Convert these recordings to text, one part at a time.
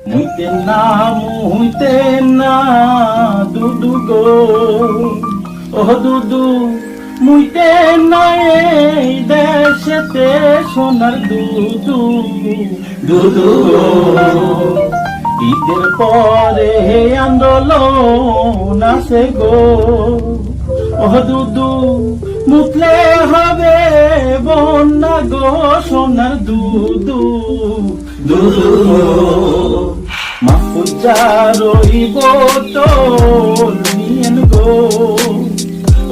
মুইতে না দুদু গো, ও দুদু মুইতে না এই দেশেতে সোনার দুদু, দুদু গো। ঈদের পরে আন্দোলন আছে গো, ও দুদু মুতলে হবে বন্যা গো, সোনার দুদু, দুদু গো। মাহফুজা রইব তোর নিয়েন গো,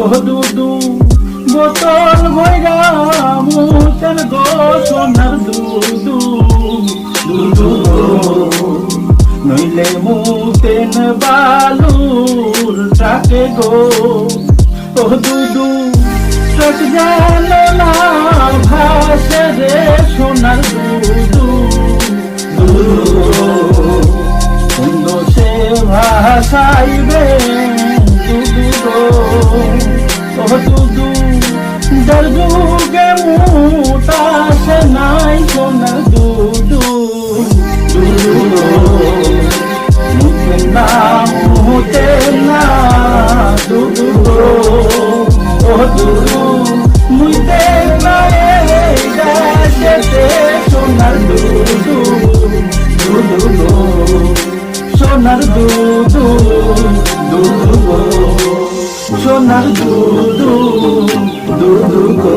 ও দুদু বোতল ভৈরা মুতেন গো, সোনার দুদু, দুদু গো। নইলে মুতেন বালুর ট্রাকে গো, ও দুদু ট্রাক জানে না ভাসে রে, সোনার দুদু, দুদু গো। সুন্দর সে ভাসাইবে দুদু গো, ও দুদু যার যুগে মুতাসে নাই, সোনার দুদু, দুদু গো। মুতে না দুদু গো, ও দুদু মুইতে না এই দেশেতে সোনার দুদু, দুদু গো, সোনার দুদু, দুদু গো, সোনার দুদু, দুদু গো।